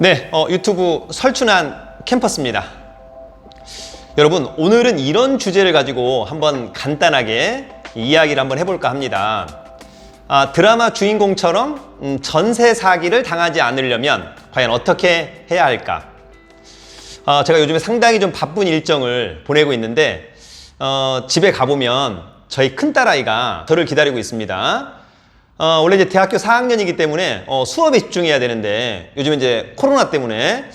네, 유튜브 설춘한 캠퍼스입니다. 여러분, 오늘은 이런 주제를 가지고 한번 간단하게 이야기를 한번 해볼까 합니다. 드라마 주인공처럼 전세 사기를 당하지 않으려면 과연 어떻게 해야 할까? 제가 요즘에 상당히 좀 바쁜 일정을 보내고 있는데 집에 가보면 저희 큰딸아이가 저를 기다리고 있습니다. 원래 이제 대학교 4학년이기 때문에 수업에 집중해야 되는데 요즘 이제 코로나 때문에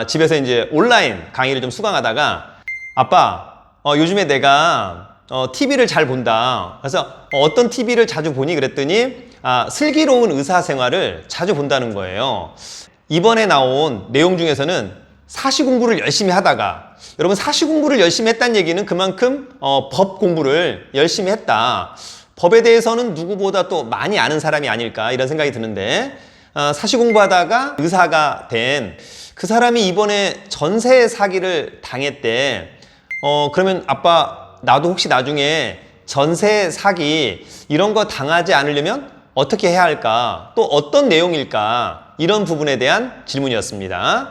집에서 이제 온라인 강의를 좀 수강하다가 아빠, 요즘에 내가 TV를 잘 본다. 그래서 어떤 TV를 자주 보니 그랬더니 슬기로운 의사생활을 자주 본다는 거예요. 이번에 나온 내용 중에서는 사시 공부를 열심히 하다가, 여러분 사시 공부를 열심히 했다는 얘기는 그만큼 법 공부를 열심히 했다. 법에 대해서는 누구보다 또 많이 아는 사람이 아닐까 이런 생각이 드는데, 사시 공부하다가 의사가 된 그 사람이 이번에 전세 사기를 당했대. 그러면 아빠, 나도 혹시 나중에 전세 사기 이런 거 당하지 않으려면 어떻게 해야 할까? 또 어떤 내용일까? 이런 부분에 대한 질문이었습니다.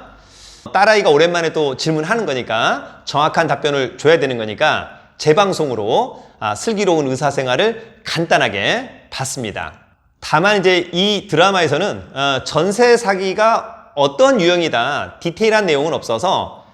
딸아이가 오랜만에 또 질문하는 거니까 정확한 답변을 줘야 되는 거니까 재방송으로 슬기로운 의사생활을 간단하게 봤습니다. 다만 이제 이 드라마에서는 전세 사기가 어떤 유형이다 디테일한 내용은 없어서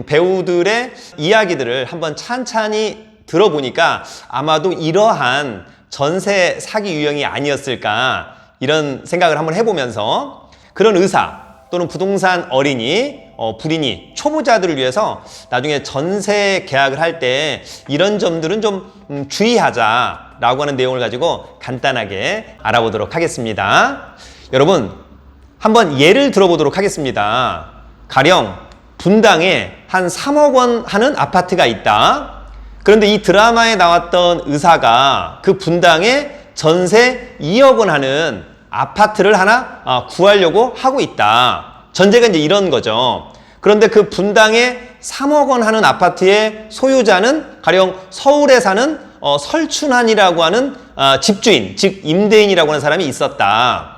배우들의 이야기들을 한번 찬찬히 들어보니까 아마도 이러한 전세 사기 유형이 아니었을까 이런 생각을 한번 해보면서, 그런 의사 또는 부동산 어린이, 불인이, 초보자들을 위해서 나중에 전세 계약을 할 때 이런 점들은 좀 주의하자라고 하는 내용을 가지고 간단하게 알아보도록 하겠습니다. 여러분, 한번 예를 들어보도록 하겠습니다. 가령 분당에 한 3억 원 하는 아파트가 있다. 그런데 이 드라마에 나왔던 의사가 그 분당에 전세 2억 원 하는 아파트를 하나 구하려고 하고 있다. 전제가 이제 이런 거죠. 그런데 그 분당에 3억 원 하는 아파트의 소유자는 가령 서울에 사는 설춘환이라고 하는 집주인, 즉 임대인이라고 하는 사람이 있었다.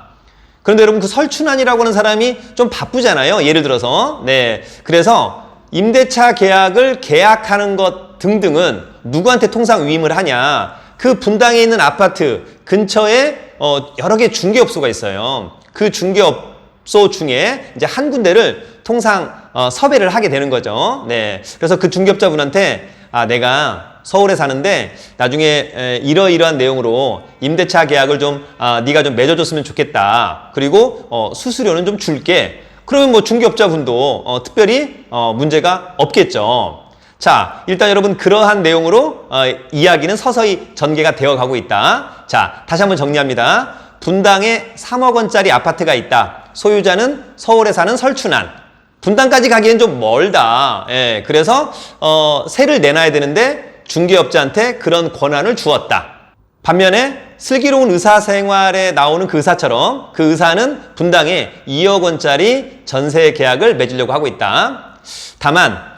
그런데 여러분, 그 설춘환이라고 하는 사람이 좀 바쁘잖아요. 예를 들어서. 네. 그래서 임대차 계약을 계약하는 것 등등은 누구한테 통상 위임을 하냐? 그 분당에 있는 아파트 근처에 여러 개 중개업소가 있어요. 그 중개업소 중에 이제 한 군데를 통상 섭외를 하게 되는 거죠. 네. 그래서 그 중개업자분한테 내가 서울에 사는데 나중에 이러이러한 내용으로 임대차 계약을 좀 네가 좀 맺어줬으면 좋겠다. 그리고 수수료는 좀 줄게. 그러면 뭐 중개업자분도 특별히 문제가 없겠죠. 자, 일단 여러분, 그러한 내용으로 이야기는 서서히 전개가 되어 가고 있다. 자, 다시 한번 정리합니다. 분당에 3억 원짜리 아파트가 있다. 소유자는 서울에 사는 설춘환. 분당까지 가기엔 좀 멀다. 예, 그래서 세를 내놔야 되는데 중개업자한테 그런 권한을 주었다. 반면에 슬기로운 의사생활에 나오는 그 의사처럼 그 의사는 분당에 2억 원짜리 전세 계약을 맺으려고 하고 있다. 다만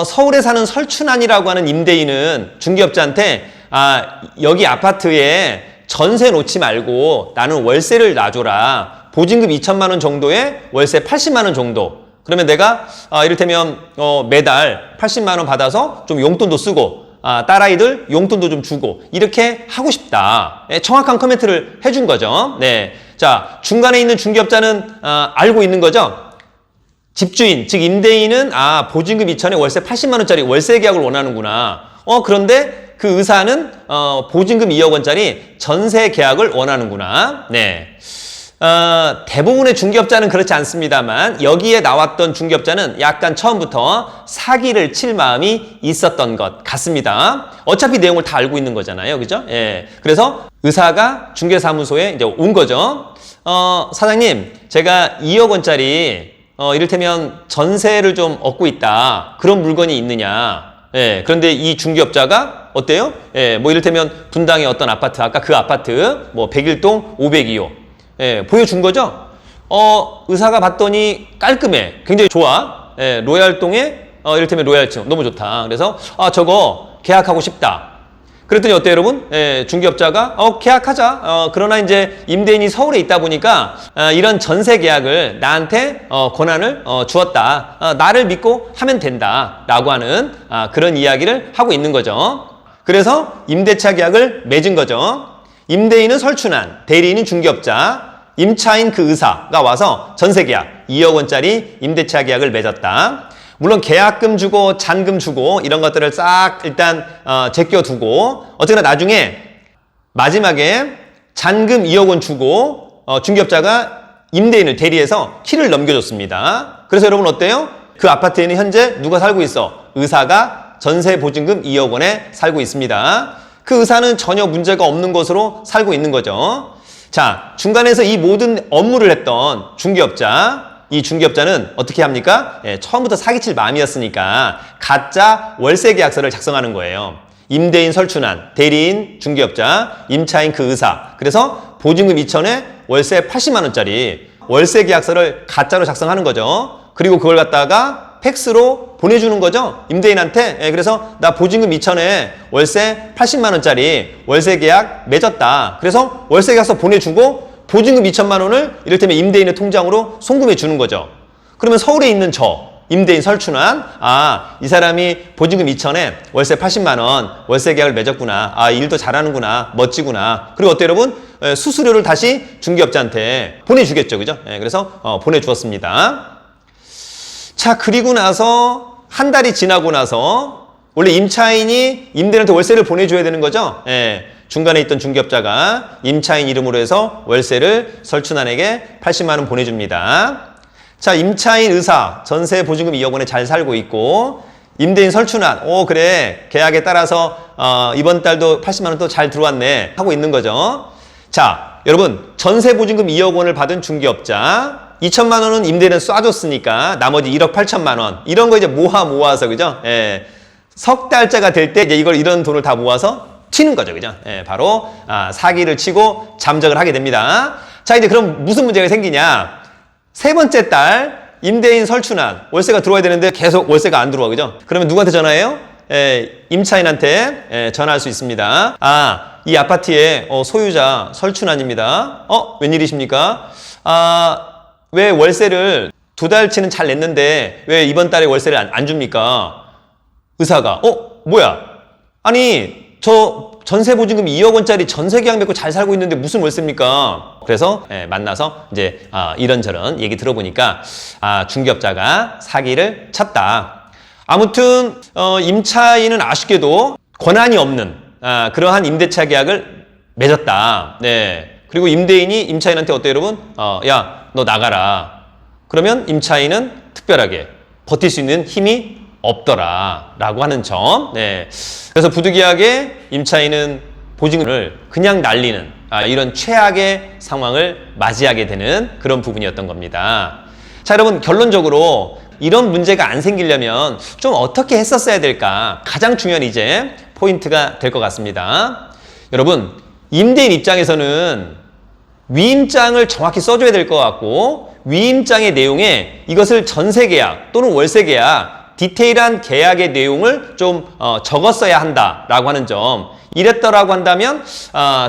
서울에 사는 설춘환이라고 하는 임대인은 중개업자한테 여기 아파트에 전세 놓지 말고 나는 월세를 놔줘라. 보증금 2천만 원 정도에 월세 80만 원 정도. 그러면 내가 이를테면 매달 80만 원 받아서 좀 용돈도 쓰고 딸아이들 용돈도 좀 주고 이렇게 하고 싶다. 네, 정확한 코멘트를 해준 거죠. 네, 자, 중간에 있는 중개업자는 알고 있는 거죠. 집주인, 즉 임대인은 보증금 2천에 월세 80만 원짜리 월세 계약을 원하는구나. 그런데 그 의사는 보증금 2억 원짜리 전세 계약을 원하는구나. 네. 대부분의 중개업자는 그렇지 않습니다만 여기에 나왔던 중개업자는 약간 처음부터 사기를 칠 마음이 있었던 것 같습니다. 어차피 내용을 다 알고 있는 거잖아요. 그죠? 예. 그래서 의사가 중개사무소에 이제 온 거죠. 사장님, 제가 2억 원짜리 이를테면 전세를 좀 얻고 있다. 그런 물건이 있느냐. 예. 그런데 이 중개업자가 어때요? 예. 뭐 이를테면 분당의 어떤 아파트, 아까 그 아파트 뭐 101동 502호. 예, 보여준 거죠? 의사가 봤더니 깔끔해. 굉장히 좋아. 예, 로얄동에, 이를테면 로얄층. 너무 좋다. 그래서, 저거 계약하고 싶다. 그랬더니 어때요, 여러분? 예, 중개업자가 계약하자. 그러나 이제 임대인이 서울에 있다 보니까 이런 전세 계약을 나한테 권한을 주었다. 나를 믿고 하면 된다라고 하는 그런 이야기를 하고 있는 거죠. 그래서 임대차 계약을 맺은 거죠. 임대인은 설춘한, 대리인은 중개업자, 임차인 그 의사가 와서 전세 계약 2억 원짜리 임대차 계약을 맺었다. 물론 계약금 주고 잔금 주고 이런 것들을 싹 일단 제껴두고 어쨌거나 나중에 마지막에 잔금 2억 원 주고 중개업자가 임대인을 대리해서 키를 넘겨줬습니다. 그래서 여러분 어때요? 그 아파트에는 현재 누가 살고 있어? 의사가 전세 보증금 2억 원에 살고 있습니다. 그 의사는 전혀 문제가 없는 것으로 살고 있는 거죠. 자, 중간에서 이 모든 업무를 했던 중개업자, 이 중개업자는 어떻게 합니까? 처음부터 사기칠 마음이었으니까 가짜 월세 계약서를 작성하는 거예요. 임대인 설춘한, 대리인 중개업자, 임차인 그 의사. 그래서 보증금 2천에 월세 80만 원짜리 월세 계약서를 가짜로 작성하는 거죠. 그리고 그걸 갖다가 팩스로 보내주는 거죠. 임대인한테. 그래서 나 보증금 2천에 월세 80만 원짜리 월세 계약 맺었다. 그래서 월세 계약서 보내주고 보증금 2천만 원을 이를테면 임대인의 통장으로 송금해 주는 거죠. 그러면 서울에 있는 저 임대인 설춘한 이 사람이 보증금 2천에 월세 80만 원 월세 계약을 맺었구나. 일도 잘하는구나. 멋지구나. 그리고 어때요, 여러분? 수수료를 다시 중개업자한테 보내주겠죠. 그죠? 그래서 보내주었습니다. 자, 그리고 나서 한 달이 지나고 나서 원래 임차인이 임대인한테 월세를 보내줘야 되는 거죠. 중간에 있던 중개업자가 임차인 이름으로 해서 월세를 설춘한에게 80만 원 보내줍니다. 자, 임차인 의사 전세 보증금 2억 원에 잘 살고 있고 임대인 설춘한 그래 계약에 따라서 이번 달도 80만 원 또 잘 들어왔네 하고 있는 거죠. 자, 여러분 전세 보증금 2억 원을 받은 중개업자 2천만 원은 임대인은 쏴줬으니까 나머지 1억 8천만 원 이런 거 이제 모아서 그죠? 석 달째가 될 때 이제 이런 돈을 다 모아서 튀는 거죠. 그죠? 바로 사기를 치고 잠적을 하게 됩니다. 자, 이제 그럼 무슨 문제가 생기냐? 세 번째 달 임대인 설춘한 월세가 들어와야 되는데 계속 월세가 안 들어와. 그죠? 그러면 누구한테 전화해요? 임차인한테 전화할 수 있습니다. 이 아파트의 소유자 설춘한입니다. 웬일이십니까? 왜 월세를 2달치는 잘 냈는데 왜 이번 달에 월세를 안 줍니까? 의사가 뭐야? 아니 저 전세 보증금 2억 원짜리 전세 계약 맺고 잘 살고 있는데 무슨 월세입니까? 그래서 만나서 이제 이런저런 얘기 들어보니까 중개업자가 사기를 쳤다. 아무튼 임차인은 아쉽게도 권한이 없는 그러한 임대차 계약을 맺었다. 네. 그리고 임대인이 임차인한테 어때요, 여러분? 야, 너 나가라. 그러면 임차인은 특별하게 버틸 수 있는 힘이 없더라 라고 하는 점. 네. 그래서 부득이하게 임차인은 보증금을 그냥 날리는 이런 최악의 상황을 맞이하게 되는 그런 부분이었던 겁니다. 자, 여러분 결론적으로 이런 문제가 안 생기려면 좀 어떻게 했었어야 될까? 가장 중요한 이제 포인트가 될 것 같습니다. 여러분 임대인 입장에서는 위임장을 정확히 써줘야 될 것 같고 위임장의 내용에 이것을 전세계약 또는 월세계약 디테일한 계약의 내용을 좀 적었어야 한다라고 하는 점. 이랬더라고 한다면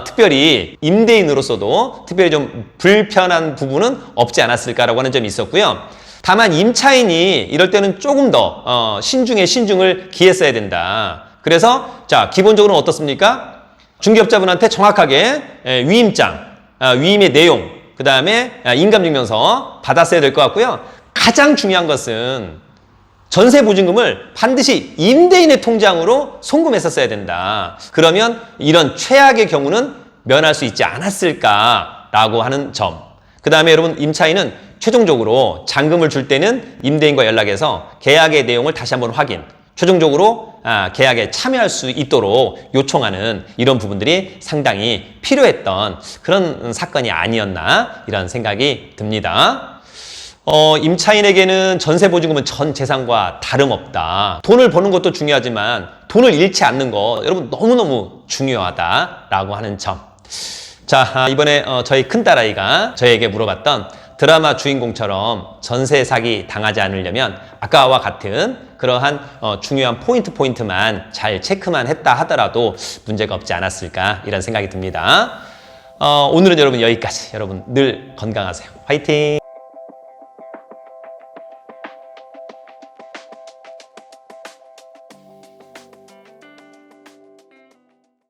특별히 임대인으로서도 특별히 좀 불편한 부분은 없지 않았을까라고 하는 점이 있었고요. 다만 임차인이 이럴 때는 조금 더 신중에 신중을 기했어야 된다. 그래서 자, 기본적으로는 어떻습니까? 중개업자분한테 정확하게 위임장, 위임의 내용, 그 다음에 인감증명서 받았어야 될 것 같고요. 가장 중요한 것은 전세 보증금을 반드시 임대인의 통장으로 송금했었어야 된다. 그러면 이런 최악의 경우는 면할 수 있지 않았을까라고 하는 점. 그 다음에 여러분 임차인은 최종적으로 잔금을 줄 때는 임대인과 연락해서 계약의 내용을 다시 한번 확인. 최종적으로 계약에 참여할 수 있도록 요청하는 이런 부분들이 상당히 필요했던 그런 사건이 아니었나 이런 생각이 듭니다. 임차인에게는 전세보증금은 전 재산과 다름없다. 돈을 버는 것도 중요하지만 돈을 잃지 않는 거 여러분 너무너무 중요하다라고 하는 점. 자, 이번에 저희 큰딸아이가 저에게 물어봤던 드라마 주인공처럼 전세 사기 당하지 않으려면 아까와 같은 그러한 중요한 포인트만 잘 체크만 했다 하더라도 문제가 없지 않았을까 이런 생각이 듭니다. 오늘은 여러분 여기까지. 여러분 늘 건강하세요. 화이팅!